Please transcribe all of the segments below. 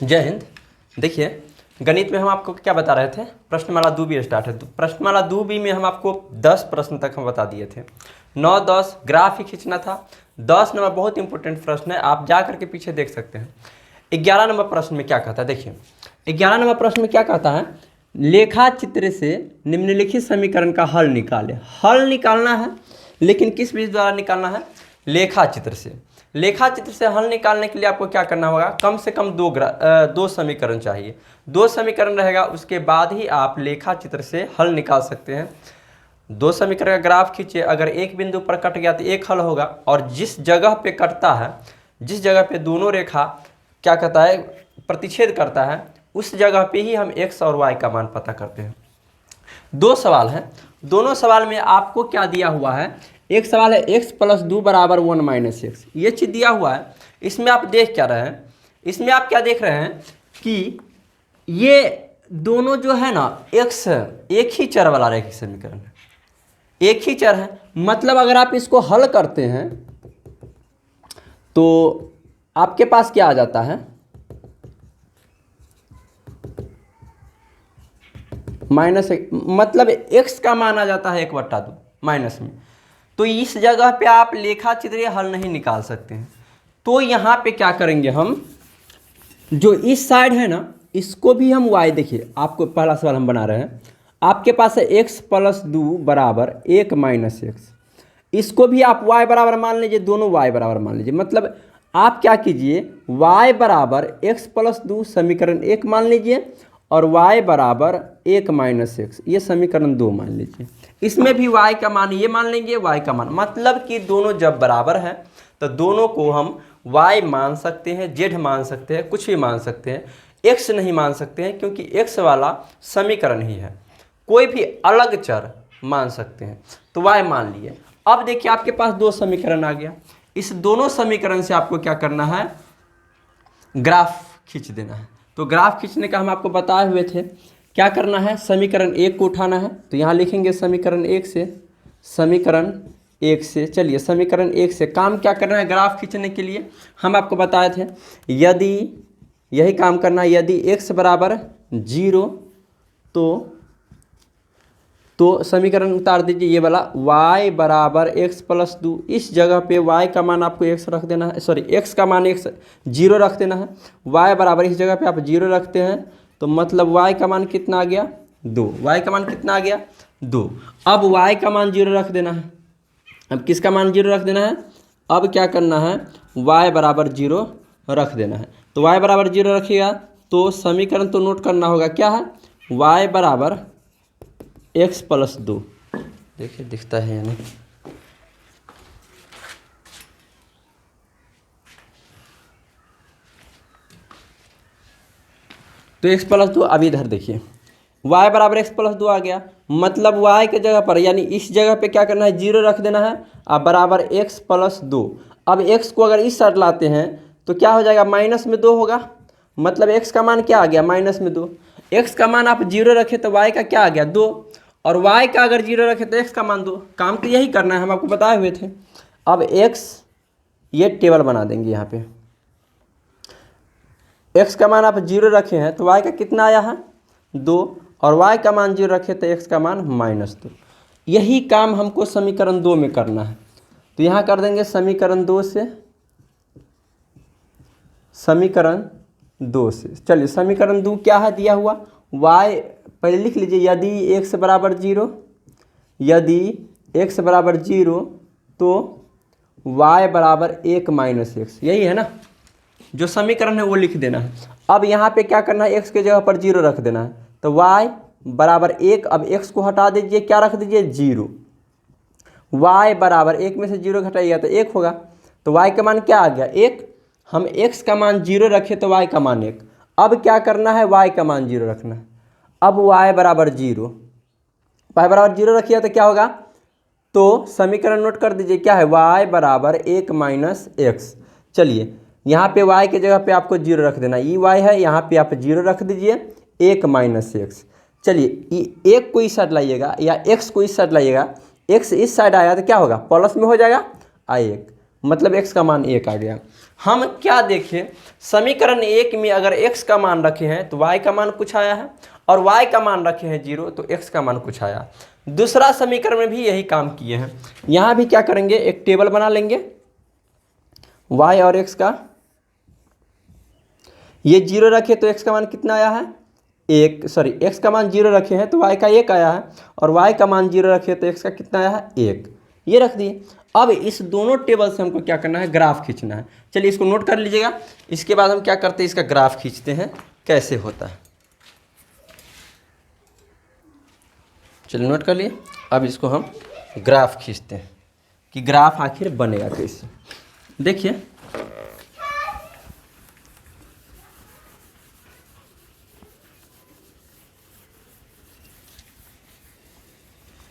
जय हिंद। देखिए, गणित में हम आपको क्या बता रहे थे, प्रश्नमाला 2B स्टार्ट है। तो प्रश्नमाला 2B में हम आपको 10 प्रश्न तक हम बता दिए थे। 9, 10 ग्राफ ही खींचना था। 10 नंबर बहुत इंपॉर्टेंट प्रश्न है, आप जा करके पीछे देख सकते हैं। 11 नंबर प्रश्न में क्या कहता है, देखिए 11 नंबर प्रश्न में क्या कहता है, लेखा चित्र से निम्नलिखित समीकरण का हल निकाले। हल निकालना है, लेकिन किस विधि द्वारा निकालना है, लेखा चित्र से। लेखा चित्र से हल निकालने के लिए आपको क्या करना होगा, कम से कम दो समीकरण चाहिए। 2 समीकरण रहेगा, उसके बाद ही आप लेखा चित्र से हल निकाल सकते हैं। 2 समीकरण का ग्राफ खींचिए, अगर एक बिंदु पर कट गया तो एक हल होगा, और जिस जगह पे कटता है, जिस जगह पे दोनों रेखा क्या कहता है प्रतिच्छेद करता है, उस जगह पे ही हम x और y का मान पता करते हैं। 2 सवाल हैं, दोनों सवाल में आपको क्या दिया हुआ है, एक सवाल है x + 2 = 1 - x, ये चीज़ दिया हुआ है। इसमें आप देख क्या रहे हैं, इसमें आप क्या देख रहे हैं कि ये दोनों जो है ना x है, एक ही चर वाला रैखिक समीकरण है, एक ही चर है। मतलब अगर आप इसको हल करते हैं तो आपके पास क्या आ जाता है, -1, मतलब x का मान आ जाता है 1/2 माइनस में। तो इस जगह पे आप लेखा चित्रीय हल नहीं निकाल सकते हैं। तो यहाँ पे क्या करेंगे हम, जो इस साइड है ना इसको भी हम y, देखिए आपको पहला सवाल हम बना रहे हैं, आपके पास है x + 2 = 1 - x, इसको भी आप y बराबर मान लीजिए, दोनों y बराबर मान लीजिए। मतलब आप क्या कीजिए, y = x + 2 समीकरण 1 मान लीजिए, और y = 1 - x, ये समीकरण 2 मान लीजिए। इसमें भी y का मान ये मान लेंगे, y का मान, मतलब कि दोनों जब बराबर हैं तो दोनों को हम y मान सकते हैं, z मान सकते हैं, कुछ भी मान सकते हैं, x नहीं मान सकते हैं, क्योंकि x वाला समीकरण ही है। कोई भी अलग चर मान सकते हैं, तो y मान लिए। अब देखिए आपके पास 2 समीकरण आ गया, इस दोनों समीकरण से आपको क्या करना है, ग्राफ खींच देना है। तो ग्राफ खींचने का हम आपको बताए हुए थे, क्या करना है, समीकरण 1 को उठाना है। तो यहाँ लिखेंगे समीकरण 1 से, समीकरण 1 से, चलिए समीकरण 1 से काम क्या करना है, ग्राफ खींचने के लिए हम आपको बताए थे, यदि यही काम करना है, यदि x = 0 तो समीकरण उतार दीजिए ये वाला, y = x + 2, इस जगह पे y का मान आपको x रख देना है, सॉरी x का मान x 0 रख देना है, y बराबर इस जगह पे आप 0 रखते हैं, तो मतलब y का मान कितना आ गया, 2। y का मान कितना आ गया, 2। अब y का मान 0 रख देना है, अब किसका मान 0 रख देना है, अब क्या करना है, y = 0 रख देना है। तो y = 0 रखिएगा तो समीकरण तो नोट करना होगा, क्या है, y = x + 2, देखिए दिखता है यानी, तो x + 2, अब इधर देखिए y = x + 2 आ गया, मतलब y के जगह पर यानी इस जगह पे क्या करना है, 0 रख देना है, अब बराबर x + 2। अब x को अगर इस साइड लाते हैं तो क्या हो जाएगा, -2 होगा, मतलब x का मान क्या आ गया, -2। x का मान आप 0 रखे तो y का क्या आ गया, 2, और y का अगर 0 रखे तो x का मान 2। काम तो यही करना है, हम आपको बताए हुए थे। अब x, ये टेबल बना देंगे यहाँ पे, x का मान आप 0 रखे हैं तो y का कितना आया है, 2, और y का मान 0 रखे तो x का मान -2। यही काम हमको समीकरण 2 में करना है। तो यहाँ कर देंगे समीकरण 2 से, समीकरण 2 से, चलिए समीकरण 2 क्या है दिया हुआ, y पहले लिख लीजिए, यदि x = 0, यदि x = 0 तो y = 1 - x, यही है ना, जो समीकरण है वो लिख देना है। अब यहाँ पे क्या करना है, x के जगह पर 0 रख देना है, तो y = 1, अब x को हटा दीजिए, क्या रख दीजिए, 0, y = 1 में से 0 घटाइएगा तो 1 होगा, तो y का मान क्या आ गया, 1। हम x का मान 0 रखे तो y का मान 1। अब क्या करना है, y का मान 0 रखना है, अब y = 0, y = 0 रखिए तो क्या होगा, तो समीकरण नोट कर दीजिए, क्या है, y = 1 - x। चलिए यहाँ पे y के जगह पे आपको 0 रख देना, ई y है, यहाँ पे आप 0 रख दीजिए, 1 - x। चलिए 1 को इस साइड लाइएगा या x को इस साइड लाइएगा, x इस साइड आया तो क्या होगा, प्लस में हो जाएगा, 1, मतलब x का मान 1 आ गया। हम क्या देखें, समीकरण 1 में अगर x का मान रखे हैं तो y का मान कुछ आया है, और y का मान रखे हैं 0 तो x का मान कुछ आया। दूसरा समीकरण में भी यही काम किए हैं। यहाँ भी क्या करेंगे, एक टेबल बना लेंगे y और x का। ये 0 रखे तो x का मान कितना आया है, 1, सॉरी x का मान 0 रखे हैं तो y का 1 आया है, और y का मान 0 रखे तो x का कितना आया है, 1। ये रख दिए। अब इस दोनों टेबल से हमको क्या करना है, ग्राफ खींचना है। चलिए इसको नोट कर लीजिएगा। इसके बाद हम क्या करते हैं, इसका ग्राफ खींचते हैं कैसे होता है। चलिए नोट कर लिए। अब इसको हम ग्राफ खींचते हैं कि ग्राफ आखिर बनेगा कैसे। देखिए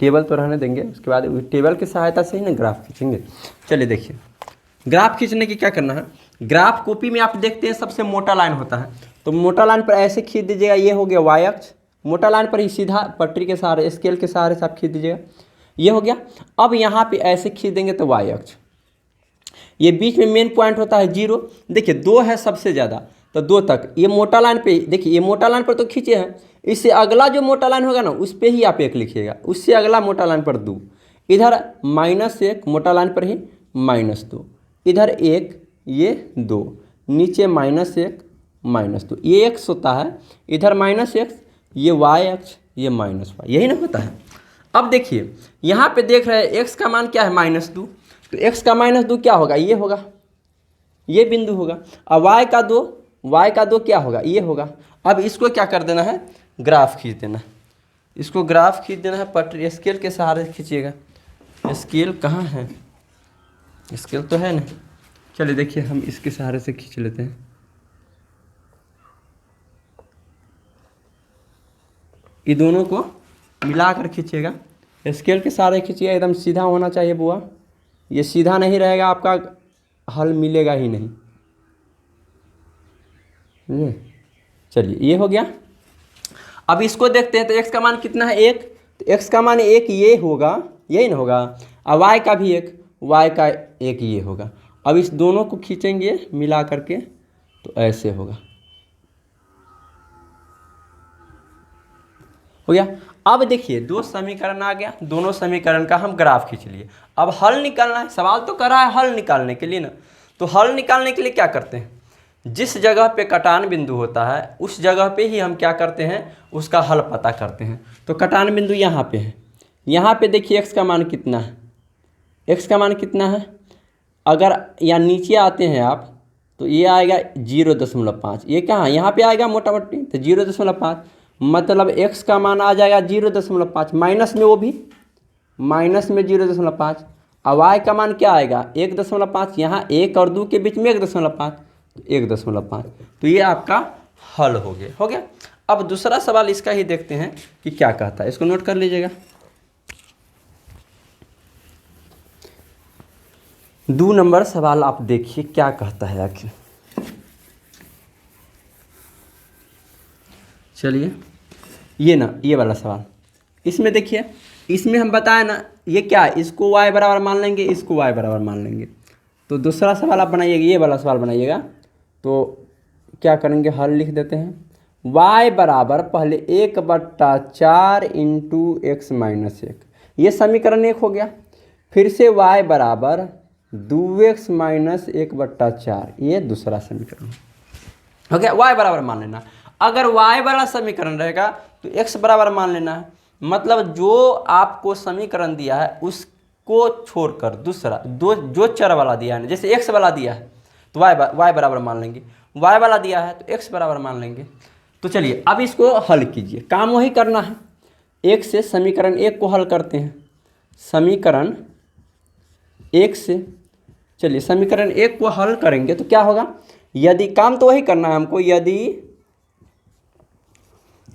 टेबल तो रहने देंगे, उसके बाद टेबल की सहायता से ही ना ग्राफ खींचेंगे। चलिए देखिए, ग्राफ खींचने की क्या करना है, ग्राफ कॉपी में आप देखते हैं सबसे मोटा लाइन होता है, तो मोटा लाइन पर ऐसे खींच दीजिएगा। ये हो गया y अक्ष, मोटा लाइन पर ही सीधा पटरी के सहारे, स्केल के सहारे से आप खींच दीजिएगा। ये हो गया। अब यहाँ पे ऐसे खींच देंगे तो y अक्ष, ये बीच में मेन पॉइंट होता है 0। देखिए 2 है सबसे ज़्यादा, तो 2 तक ये मोटा लाइन पे, देखिए ये मोटा लाइन पर तो खींचे हैं, इससे अगला जो मोटा लाइन होगा ना उस पे ही आप 1 लिखिएगा, उससे अगला मोटा लाइन पर 2, इधर -1 मोटा लाइन पर ही -2, इधर 1 ये 2, नीचे -1 -2, ये x होता है, इधर -x, ये y अक्ष, ये -y, यही ना होता है। अब देखिए यहाँ पे देख रहे हैं x का मान क्या है, -2, तो x का -2 क्या होगा, ये होगा, ये बिंदु होगा। अब y का 2 क्या होगा, ये होगा। अब इसको क्या कर देना है, ग्राफ खींच देना है। इसको ग्राफ खींच देना है, पटरी स्केल के सहारे खींचिएगा। स्केल कहाँ है, स्केल तो है ना। चलिए देखिए हम इसके सहारे से खींच लेते हैं। ये दोनों को मिलाकर खींचिएगा, स्केल के सहारे खींचिएगा। एकदम सीधा होना चाहिए बुआ, ये सीधा नहीं रहेगा आपका हल मिलेगा ही नहीं। चलिए ये हो गया। अब इसको देखते हैं तो x का मान कितना है, 1, तो x का मान 1 ये होगा, यही ना होगा। अब y का भी 1, y का 1 ये होगा। अब इस दोनों को खींचेंगे मिला करके तो ऐसे होगा, हो गया। अब देखिए 2 समीकरण आ गया, दोनों समीकरण का हम ग्राफ खींच लिए। अब हल निकालना है, सवाल तो कर रहा है हल निकालने के लिए ना, तो हल निकालने के लिए क्या करते हैं, जिस जगह पे कटान बिंदु होता है उस जगह पे ही हम क्या करते हैं, उसका हल पता करते हैं। तो कटान बिंदु यहाँ पे है, यहाँ पे देखिए x का मान कितना है, x का मान कितना है, अगर या नीचे आते हैं आप तो ये आएगा 0.5, ये कहाँ यहाँ पे आएगा मोटा मोटी, तो 0.5, मतलब x का मान आ जाएगा 0.5, माइनस में, वो भी माइनस में 0.5। अब y का मान क्या आएगा 1.5, यहाँ 1 और 2 के बीच में 1.5, 1.5, तो ये आपका हल हो गया। अब दूसरा सवाल इसका ही देखते हैं कि क्या कहता है, इसको नोट कर लीजिएगा। 2 नंबर सवाल आप देखिए क्या कहता है आखिर। चलिए ये वाला सवाल, इसमें देखिए, इसमें हम बताए ना ये क्या है, इसको y बराबर मान लेंगे, इसको y बराबर मान लेंगे। तो दूसरा सवाल आप बनाइएगा, ये वाला सवाल बनाइएगा। तो क्या करेंगे, हल लिख देते हैं। y बराबर पहले 1/4 इंटू x -1, ये समीकरण 1 हो गया। फिर से y बराबर 2x - 1/4, ये दूसरा समीकरण हो गया। y बराबर मान लेना, अगर y वाला समीकरण रहेगा तो x बराबर मान लेना है। मतलब जो आपको समीकरण दिया है उसको छोड़कर दूसरा जो चर वाला दिया है, जैसे x वाला दिया है तो y बराबर मान लेंगे, y वाला दिया है तो x बराबर मान लेंगे। तो चलिए अब इसको हल कीजिए, काम वही करना है। 1 से समीकरण 1 को हल करते हैं, समीकरण 1 से, चलिए समीकरण 1 को हल करेंगे तो क्या होगा, यदि काम तो वही करना है हमको, यदि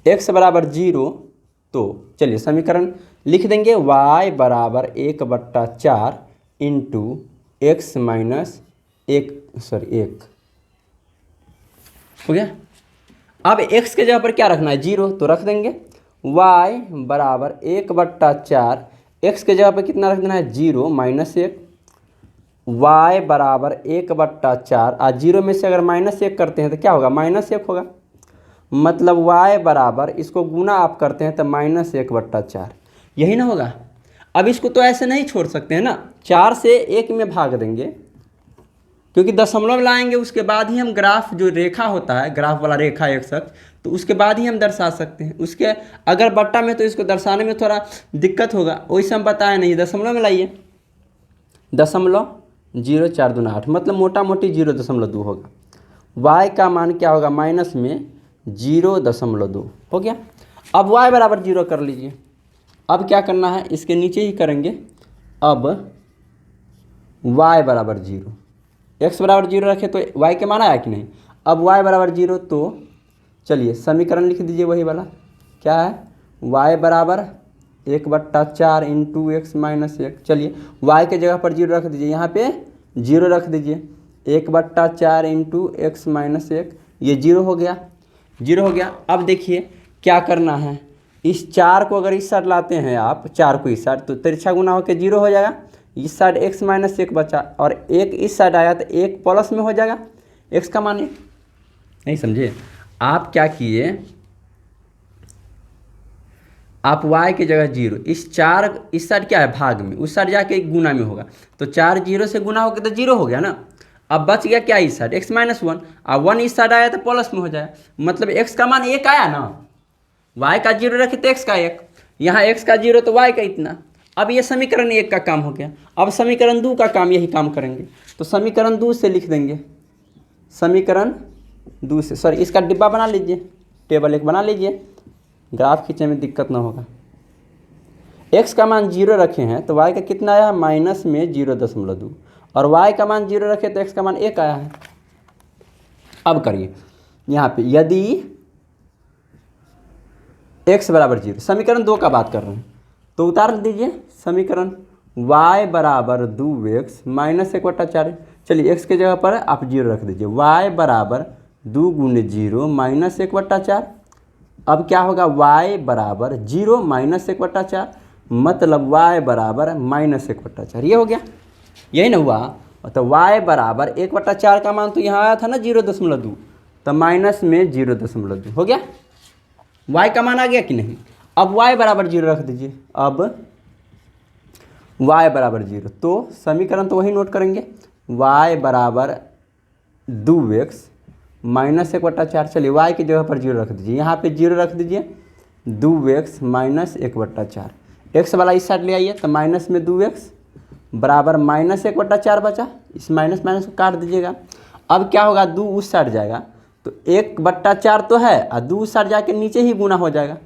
x बराबर 0, तो चलिए समीकरण लिख देंगे y बराबर 1/4 इंटू x -1 हो गया। अब x के जगह पर क्या रखना है, 0, तो रख देंगे y बराबर 1/4, x के जगह पर कितना रख देना है, 0 -1, y बराबर 1/4 और 0 में से अगर -1 करते हैं तो क्या होगा, -1 होगा। मतलब y बराबर, इसको गुना आप करते हैं तो -1/4, यही ना होगा। अब इसको तो ऐसे नहीं छोड़ सकते हैं ना, 4 से 1 में भाग देंगे, क्योंकि दशमलव लाएंगे उसके बाद ही हम ग्राफ, जो रेखा होता है ग्राफ वाला रेखा एक अक्ष, तो उसके बाद ही हम दर्शा सकते हैं। उसके अगर बट्टा में तो इसको दर्शाने में थोड़ा दिक्कत होगा, वैसे हम बताए नहीं, दशमलव में लाइए। 0.0428 मतलब मोटा मोटी 0.2 होगा। y का मान क्या होगा, माइनस में 0.2 हो गया। अब y बराबर 0 कर लीजिए। अब क्या करना है, इसके नीचे ही करेंगे। अब y बराबर 0, x बराबर 0 रखे तो y के मान आया कि नहीं। अब y बराबर 0, तो चलिए समीकरण लिख दीजिए वही वाला, क्या है, y बराबर 1/4 इंटू एक्स माइनस 1। चलिए y के जगह पर 0 रख दीजिए, यहाँ पे 0 रख दीजिए, 1/4 इंटू एक्स माइनस 1, ये 0 हो गया, 0 हो गया। अब देखिए क्या करना है, इस 4 को अगर इस साइड लाते हैं आप, 4 को इस साइड, तो तिरछा गुना होकर 0 हो जाएगा। इस साइड x माइनस 1 बचा और 1 इस साइड आया तो 1 प्लस में हो जाएगा, x का मान 1। नहीं समझे आप, क्या किए, आप y की जगह 0, इस 4 इस साइड क्या है भाग में, उस साइड जाके गुना में होगा, तो 4 0 से गुना होकर तो 0 हो गया ना। अब बच गया क्या, इस साइड x माइनस 1, और 1 इस साइड आया तो प्लस में हो जाएगा, मतलब x का मान 1 आया ना। y का 0 रखे तो x का 1, यहाँ x का 0 तो y का इतना। अब ये समीकरण 1 का काम हो गया। अब समीकरण 2 का काम यही काम करेंगे, तो समीकरण 2 से लिख देंगे, समीकरण 2 से, सॉरी इसका डिब्बा बना लीजिए, टेबल 1 बना लीजिए, ग्राफ खींचने में दिक्कत ना होगा। x का मान 0 रखे हैं तो y का कितना आया, माइनस में 0.2, और y का मान 0 रखे तो x का मान 1 आया है। अब करिए यहाँ पे, यदि x बराबर 0, समीकरण 2 का बात कर रहे हैं, तो उतार दीजिए समीकरण, y बराबर 2x माइनस 1/4। चलिए x के जगह पर आप 0 रख दीजिए, y बराबर 2 गुने 0 माइनस 1/4। अब क्या होगा, y बराबर 0 माइनस 1/4, मतलब y बराबर माइनस 1/4, ये हो गया, यही ना हुआ। तो y बराबर 1/4 का मान तो यहाँ आया था ना 0.2, तो माइनस में 0.2 हो गया, y का मान आ गया कि नहीं। अब y बराबर 0 रख दीजिए, अब y बराबर 0, तो समीकरण तो वही नोट करेंगे, y बराबर 2x माइनस 1/4। चलिए y की जगह पर 0 रख दीजिए, यहाँ पे 0 रख दीजिए, 2x माइनस 1/4, x वाला इस साइड ले आइए, तो माइनस में 2x बराबर माइनस 1/4 बचा, इस माइनस माइनस को काट दीजिएगा। अब क्या होगा, 2 उस साइड जाएगा तो 1/4 तो है, और 2 उस साइड जाके नीचे ही गुना हो जाएगा,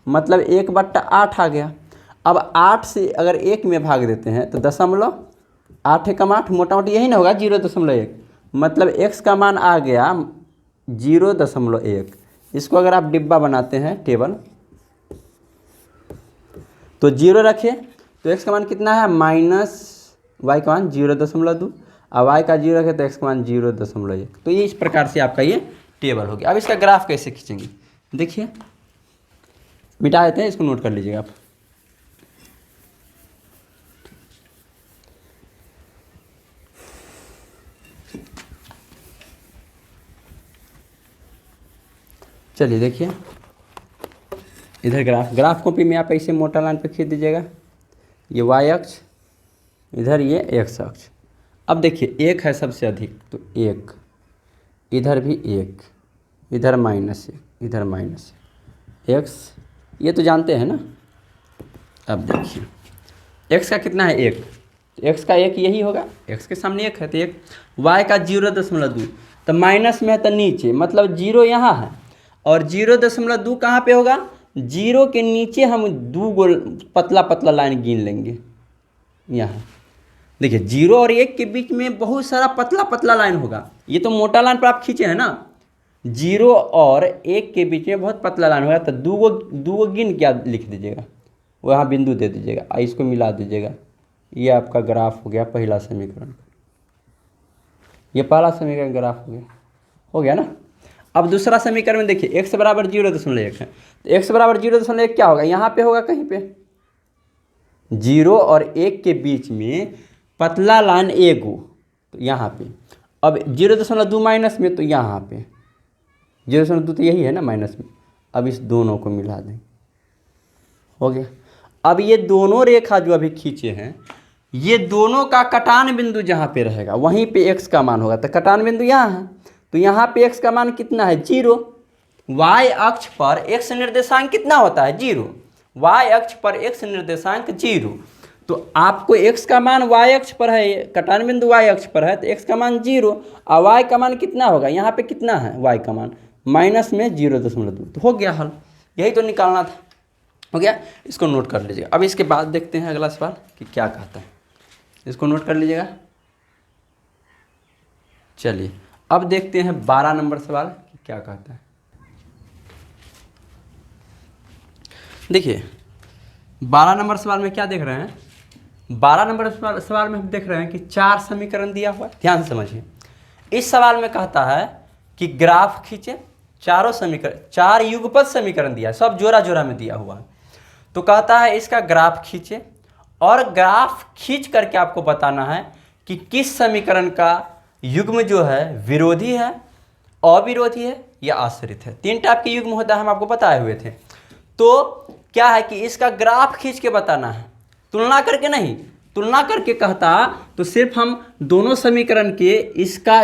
मतलब 1/8 आ गया। अब 8 से अगर 1 में भाग देते हैं तो 8 एकम 8, मोटा मोटी यही ना होगा 0.1, मतलब x का मान आ गया 0.1। इसको अगर आप डिब्बा बनाते हैं टेबल, तो 0 रखे तो x का मान कितना है, माइनस y का मान 0.2, और y का 0 रखे तो x का मान 0.1। तो ये इस प्रकार से आपका ये टेबल हो गया। अब इसका ग्राफ कैसे खींचेंगे, देखिए मिटा देते हैं, इसको नोट कर लीजिएगा आप। चलिए देखिए इधर ग्राफ कॉपी में आप ऐसे मोटा लाइन पे खींच दीजिएगा, ये y अक्ष, इधर ये x अक्ष। अब देखिए 1 है सबसे अधिक, तो 1, इधर भी 1, इधर -1, इधर -1, x ये तो जानते हैं ना। अब देखिए x का कितना है, 1, x का 1 यही होगा, x के सामने 1 है तो 1, y का 0.2, तो माइनस में है तो नीचे, मतलब 0 यहाँ है, और 0.2 कहाँ पे होगा, 0 के नीचे हम 2 गो पतला पतला लाइन गिन लेंगे। यहाँ देखिए 0 और 1 के बीच में बहुत सारा पतला पतला लाइन होगा, ये तो मोटा लाइन पर आप खींचे हैं ना, 0 और 1 के बीच में बहुत पतला लाइन होगा, तो 2 गिन क्या लिख दीजिएगा, वहाँ बिंदु दे दीजिएगा, इसको मिला दीजिएगा, ये आपका ग्राफ हो गया पहला समीकरण, ये पहला समीकरण ग्राफ हो गया ना। अब दूसरा समीकरण में देखिए x बराबर 0.1 है, तो x बराबर 0.1 क्या होगा, यहाँ पे होगा कहीं पे, 0 और 1 के बीच में पतला लाइन ए गो, तो यहाँ पे अब 0.2 माइनस में, तो यहाँ पे 0.2 तो यही है ना माइनस में, अब इस दोनों को मिला दें, हो गया। अब ये दोनों रेखा जो अभी खींचे हैं, ये दोनों का कटान बिंदु जहाँ पे रहेगा वहीं पे x का मान होगा, तो कटान बिंदु यहाँ है, तो यहाँ पे x का मान कितना है 0। y अक्ष पर x निर्देशांक कितना होता है 0, y अक्ष पर x निर्देशांक 0, तो आपको x का मान y अक्ष पर है, कटान बिंदु y अक्ष पर है, तो x का मान 0 और y का मान कितना होगा, यहाँ पे कितना है y का मान माइनस में 0.2, तो हो गया हल, यही तो निकालना था, हो गया। इसको नोट कर लीजिएगा। अब इसके बाद देखते हैं अगला सवाल कि क्या कहता है, इसको नोट कर लीजिएगा। चलिए अब देखते हैं 12 नंबर सवाल कि क्या कहता है। देखिए 12 नंबर सवाल में क्या देख रहे हैं, 12 नंबर सवाल में हम देख रहे हैं कि 4 समीकरण दिया हुआ है। ध्यान से समझिए, इस सवाल में कहता है कि ग्राफ खींचे, चारों समीकरण, 4 युगपत समीकरण दिया है, सब जोड़ा जोड़ा में दिया हुआ है। तो कहता है इसका ग्राफ खींचे और ग्राफ खींच करके आपको बताना है कि किस समीकरण का युग्म जो है विरोधी है, अविरोधी है या आश्रित है। 3 टाइप के युग्म होता है, हम आपको बताए हुए थे। तो क्या है कि इसका ग्राफ खींच के बताना है, तुलना करके नहीं। तुलना करके कहता तो सिर्फ हम दोनों समीकरण के इसका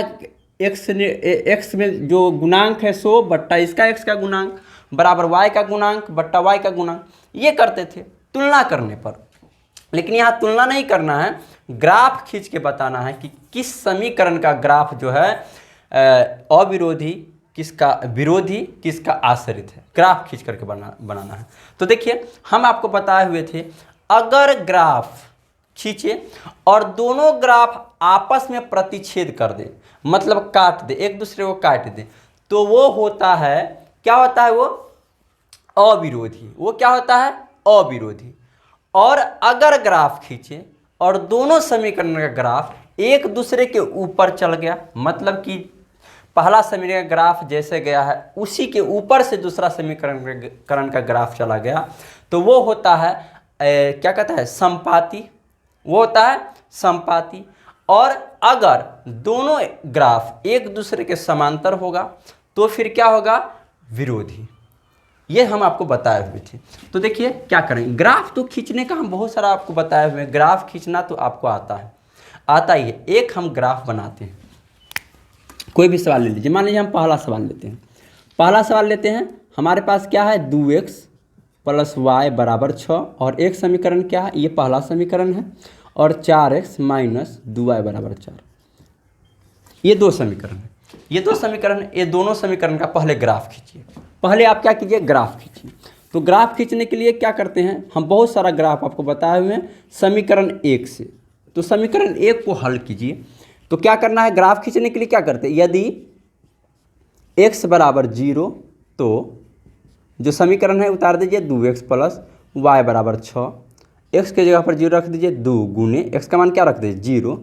x में जो गुणांक है 100 बट्टा इसका x का गुणांक बराबर y का गुणांक बट्टा y का गुणांक, ये करते थे तुलना करने पर। लेकिन यहाँ तुलना नहीं करना है, ग्राफ खींच के बताना है कि किस समीकरण का ग्राफ जो है अविरोधी, किसका विरोधी, किसका आश्रित है, ग्राफ खींच करके बनाना है। तो देखिए हम आपको बताए हुए थे, अगर ग्राफ खींचे और दोनों ग्राफ आपस में प्रतिच्छेद कर दे, मतलब काट दे, एक दूसरे को काट दे, तो वो होता है, क्या होता है वो अविरोधी, वो क्या होता है अविरोधी। और अगर ग्राफ खींचे और दोनों समीकरण का ग्राफ एक दूसरे के ऊपर चल गया, मतलब कि पहला समीकरण का ग्राफ जैसे गया है उसी के ऊपर से दूसरा समीकरण का ग्राफ चला गया, तो वो होता है क्या कहता है संपाती, वो होता है संपाती। और अगर दोनों ग्राफ एक दूसरे के समांतर होगा तो फिर क्या होगा विरोधी। ये हम आपको बताए हुए थे। तो देखिए क्या करें, ग्राफ तो खींचने का हम बहुत सारा आपको बताए हुए हैं, ग्राफ खींचना तो आपको आता है, आता ही है। एक हम ग्राफ बनाते हैं, कोई भी सवाल ले लीजिए, मान लीजिए हम पहला सवाल लेते हैं। पहला सवाल लेते हैं, हमारे पास क्या है 2x + y = 6 और एक समीकरण क्या है, ये पहला समीकरण है, और 4x - 2y = 4। ये 2 समीकरण है, ये 2 समीकरण, ये दोनों समीकरण का पहले ग्राफ खींचिए। पहले आप क्या कीजिए ग्राफ खींचिए। तो ग्राफ खींचने के लिए क्या करते हैं, हम बहुत सारा ग्राफ आपको बताए हुए हैं समीकरण 1 से। तो समीकरण 1 को हल कीजिए। तो क्या करना है, ग्राफ खींचने के लिए क्या करते हैं, यदि x = 0 तो जो समीकरण है उतार दीजिए 2x + y = 6। x के जगह पर 0 रख दीजिए, 2 गुने x का मान क्या रख दीजिए 0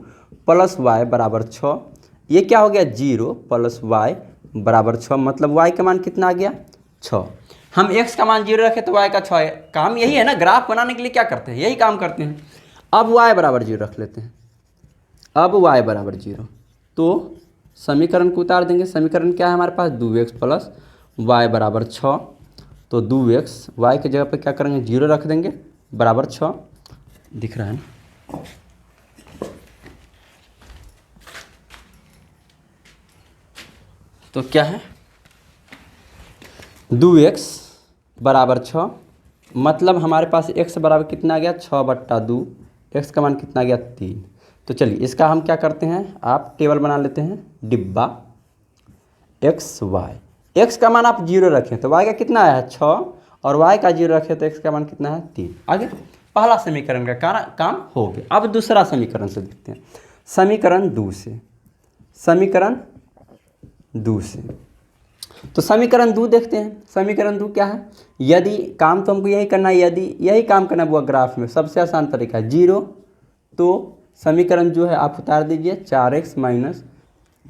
+ y = 6। ये क्या हो गया 0 + y = 6, मतलब y का मान कितना आ गया 6। हम x का मान 0 रखें तो y का 6 है। काम यही है ना, ग्राफ बनाने के लिए क्या करते हैं, यही काम करते हैं। अब y = 0 रख लेते हैं, अब y = 0 तो समीकरण को उतार देंगे। समीकरण क्या है हमारे पास 2x + y = 6, तो 2x y के जगह पर क्या करेंगे 0 रख देंगे बराबर 6, दिख रहा है ना। तो क्या है 2x = 6, मतलब हमारे पास x बराबर कितना आ गया 6/2, x का मान कितना आ गया 3। तो चलिए इसका हम क्या करते हैं, आप टेबल बना लेते हैं, डिब्बा x y, x का मान आप 0 रखें तो y का कितना आया है 6, और y का 0 रखें तो x का मान कितना है 3। आगे पहला समीकरण का काम हो गया। अब दूसरा समीकरण से देखते हैं, समीकरण 2 से, समीकरण 2 से। तो समीकरण 2 देखते हैं। समीकरण 2 क्या है, यदि काम तो हमको यही करना है, यदि यही काम करना है वो ग्राफ में सबसे आसान तरीका है 0, तो समीकरण जो है आप उतार दीजिए 4x -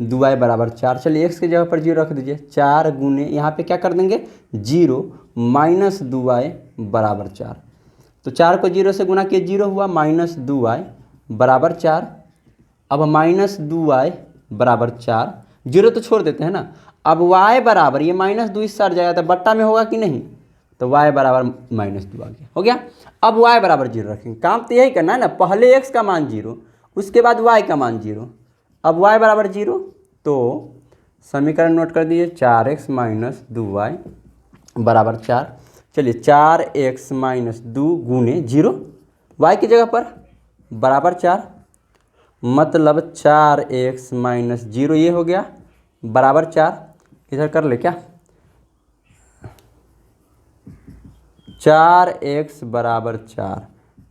2y = 4। चलिए x की जगह पर 0 रख दीजिए, 4 गुने यहाँ पे क्या कर देंगे 0 - 2y = 4। तो 4 को 0 से गुना किए 0 हुआ, -2y बराबर 4। अब -2y बराबर 4, जीरो तो छोड़ देते हैं ना। अब y बराबर, ये -2 इससे हट जाएगा तो बट्टा में होगा कि नहीं, तो y बराबर -2 आ गया, हो गया। अब y बराबर 0 रखेंगे, काम तो यही करना है ना, पहले x का मान 0, उसके बाद y का मान 0। अब y बराबर 0, तो समीकरण नोट कर दीजिए, 4x - 2y बराबर 4। चलिए 4x - 2 गुने 0, y की जगह पर बराबर 4, मतलब 4x - 0 ये हो गया बराबर 4। इधर कर ले क्या, 4x बराबर 4,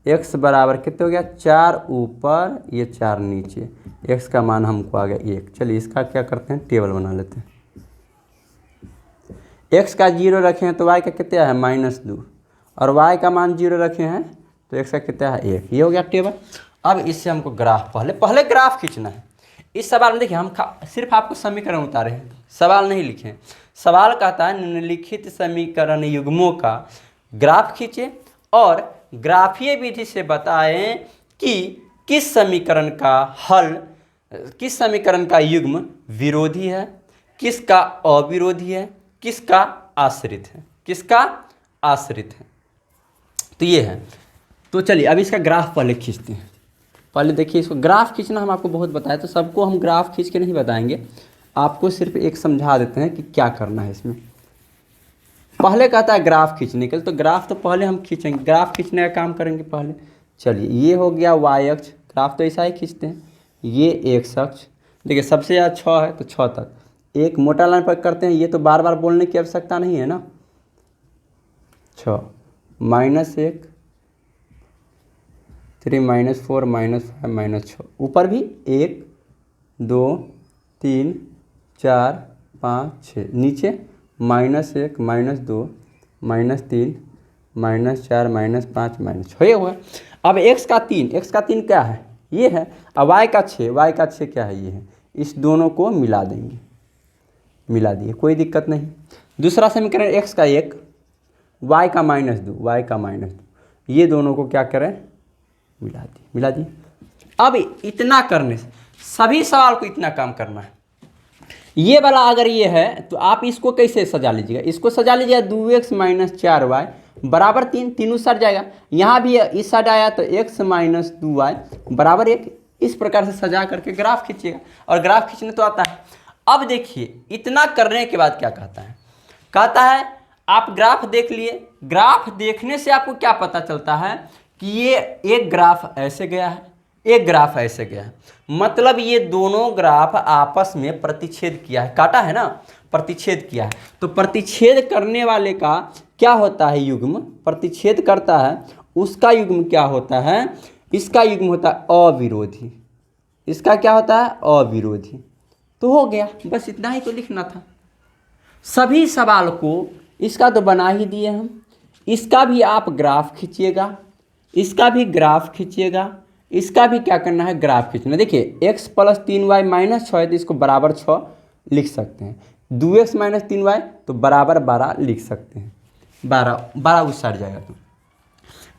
x बराबर कितने हो गया, 4 ऊपर ये 4 नीचे, x का मान हमको आ गया 1। चलिए इसका क्या करते हैं, टेबल बना लेते हैं। x का 0 रखे हैं तो y का कितना है -2, और y का मान 0 रखे हैं तो x का कितना है 1। ये हो गया टेबल। अब इससे हमको ग्राफ पहले ग्राफ खींचना है। इस सवाल में देखिए हम सिर्फ आपको समीकरण उतारे हैं, सवाल नहीं लिखे। सवाल कहता है निम्नलिखित समीकरण युग्मों का ग्राफ खींचे और ग्राफीय विधि से बताएं कि किस समीकरण का युग्म विरोधी है, किसका अविरोधी है, किसका आश्रित है, तो ये है। तो चलिए अब इसका ग्राफ पहले खींचते हैं। पहले देखिए, इसको ग्राफ खींचना हम आपको बहुत बताया, तो सबको हम ग्राफ खींच के नहीं बताएंगे, आपको सिर्फ एक समझा देते हैं कि क्या करना है इसमें। पहले कहता है ग्राफ खींचने के लिए, तो ग्राफ तो पहले हम खींचेंगे, ग्राफ खींचने का काम करेंगे पहले। चलिए ये हो गया y अक्ष, ग्राफ तो ऐसा ही खींचते हैं। ये x अक्ष, देखिए सबसे ज़्यादा 6 है तो 6 तक एक मोटा लाइन पर करते हैं, ये तो बार बार बोलने की आवश्यकता नहीं है ना। 6 -1 3 -4 -5 -6, ऊपर भी 1 2 3 4 5 6, नीचे -1 -2 -3 -4 -5 -6, ये हुआ। अब x का 3 क्या है, ये है। अब y का 6 क्या है, ये है। इस दोनों को मिला देंगे, मिला दिए, कोई दिक्कत नहीं। दूसरा समीकरण x का 1 y का -2 ये दोनों को क्या करें, मिला दिए। अब इतना करने से सभी सवाल को इतना काम करना है। ये वाला अगर ये है तो आप इसको कैसे सजा लीजिएगा, इसको सजा लीजिएगा 2x - 4y बराबर 3, तीनों सट जाएगा। यहाँ भी इस साइड आया तो x - 2y बराबर 1। इस प्रकार से सजा करके ग्राफ खींचिएगा, और ग्राफ खींचने तो आता है। अब देखिए इतना करने के बाद क्या कहता है आप ग्राफ देख लिए। ग्राफ देखने से आपको क्या पता चलता है कि ये एक ग्राफ ऐसे गया है, एक ग्राफ ऐसे गया है, मतलब ये दोनों ग्राफ आपस में प्रतिच्छेद किया है, काटा है ना, प्रतिच्छेद किया है। तो प्रतिच्छेद करने वाले का क्या होता है, युग्म प्रतिच्छेद करता है उसका युग्म क्या होता है, इसका युग्म होता है अविरोधी। इसका क्या होता है, अविरोधी। तो हो गया, बस इतना ही तो लिखना था। सभी सवाल को इसका तो बना ही दिए हम, इसका भी आप ग्राफ खींचिएगा, इसका भी ग्राफ खींचिएगा, इसका भी क्या करना है, ग्राफ खींचना। देखिए x + 3y - 6 है तो इसको बराबर 6 लिख सकते हैं। 2x - 3y तो बराबर 12 लिख सकते हैं। 12 उस साइड जाएगा। तो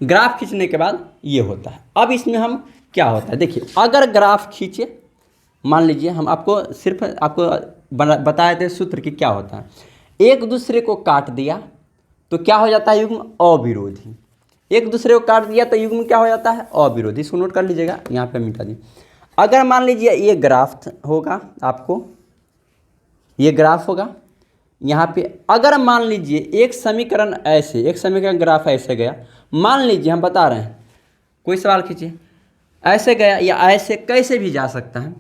ग्राफ खींचने के बाद ये होता है। अब इसमें हम क्या होता है, देखिए अगर ग्राफ खींचे, मान लीजिए हम सिर्फ आपको बताए थे सूत्र कि क्या होता है, एक दूसरे को काट दिया तो क्या हो जाता है, युग्म अविरोधी। एक दूसरे को काट दिया तो युग्म क्या हो जाता है, अविरोधी। इसको नोट कर लीजिएगा, यहाँ पे मिटा दी। अगर मान लीजिए ये ग्राफ होगा, आपको ये ग्राफ होगा यहाँ पे। अगर मान लीजिए एक समीकरण ग्राफ ऐसे गया, मान लीजिए हम बता रहे हैं, कोई सवाल खींचिए, ऐसे गया या ऐसे कैसे भी जा सकता है,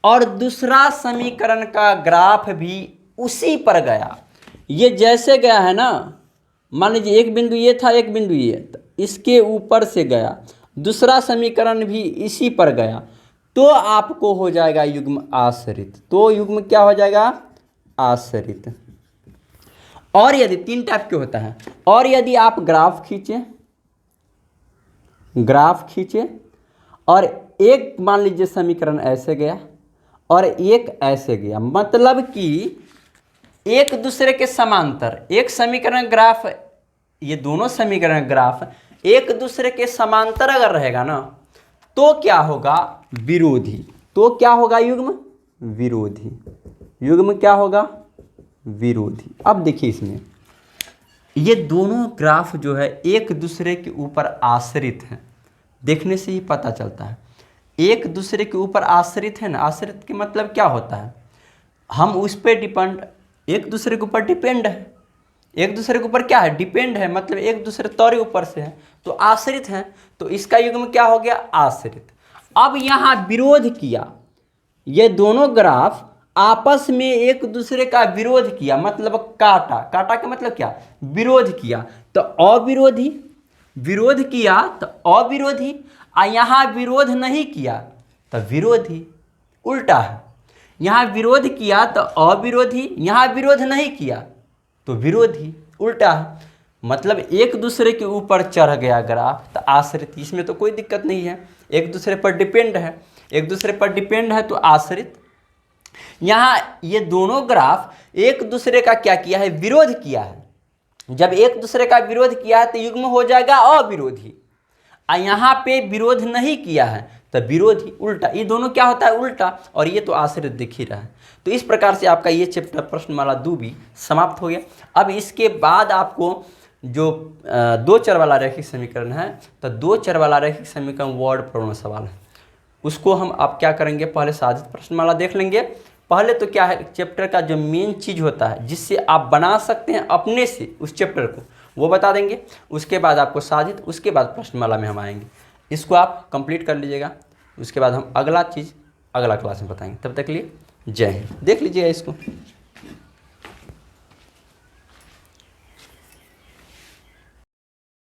और दूसरा समीकरण का ग्राफ भी उसी पर गया, ये जैसे गया है ना, मान लीजिए एक बिंदु ये था, एक बिंदु ये, तो इसके ऊपर से गया, दूसरा समीकरण भी इसी पर गया, तो आपको हो जाएगा युग्म आश्रित। तो युग्म क्या हो जाएगा, आश्रित। और यदि 3 टाइप के होता है, और यदि आप ग्राफ खींचे और एक मान लीजिए समीकरण ऐसे गया और एक ऐसे गया, मतलब कि एक दूसरे के समांतर, एक समीकरण ग्राफ, ये दोनों समीकरण ग्राफ एक दूसरे के समांतर अगर रहेगा ना, तो क्या होगा विरोधी, तो क्या होगा युग्म विरोधी, युग्म क्या होगा विरोधी। अब देखिए इसमें ये दोनों ग्राफ जो है एक दूसरे के ऊपर आश्रित हैं, देखने से ही पता चलता है एक दूसरे के ऊपर आश्रित है ना। आश्रित के मतलब क्या होता है, हम उस पर डिपेंड, एक दूसरे के ऊपर डिपेंड है, एक दूसरे के ऊपर क्या है डिपेंड है, मतलब एक दूसरे तौरे ऊपर से है, तो आश्रित हैं, तो इसका युग्म क्या हो गया आश्रित। अब यहाँ विरोध किया, ये दोनों ग्राफ आपस में एक दूसरे का विरोध किया, मतलब काटा, काटा का मतलब क्या विरोध किया, तो अविरोधी, विरोध किया तो अविरोधी, यहाँ विरोध नहीं किया तो विरोधी, उल्टा है, यहाँ विरोध किया तो अविरोधी, यहाँ विरोध नहीं किया तो विरोधी, उल्टा है, मतलब एक दूसरे के ऊपर चढ़ गया ग्राफ तो आश्रित, इसमें तो कोई दिक्कत नहीं है, एक दूसरे पर डिपेंड है, एक दूसरे पर डिपेंड है तो आश्रित। यहाँ ये दोनों ग्राफ एक दूसरे का क्या किया है विरोध किया है, जब एक दूसरे का विरोध किया है तो युग्म हो जाएगा अविरोधी, यहाँ पे विरोध नहीं किया है तो विरोधी, उल्टा, ये दोनों क्या होता है उल्टा, और ये तो आश्रित दिख ही रहा है। तो इस प्रकार से आपका ये चैप्टर प्रश्नमाला 2 भी समाप्त हो गया। अब इसके बाद आपको जो दो चर वाला रैखिक समीकरण है, तो दो चर वाला रैखिक समीकरण वर्ड प्रॉब्लम सवाल है, उसको हम आप क्या करेंगे पहले साधित प्रश्नमाला देख लेंगे। पहले तो क्या है चैप्टर का जो मेन चीज़ होता है जिससे आप बना सकते हैं अपने से उस चैप्टर को, वो बता देंगे, उसके बाद आपको साधित, उसके बाद प्रश्नमाला में हम आएंगे, इसको आप कंप्लीट कर लीजिएगा, उसके बाद हम अगला चीज़ अगला क्लास में बताएंगे। तब तक के लिए जय हिंद। देख लीजिएगा इसको।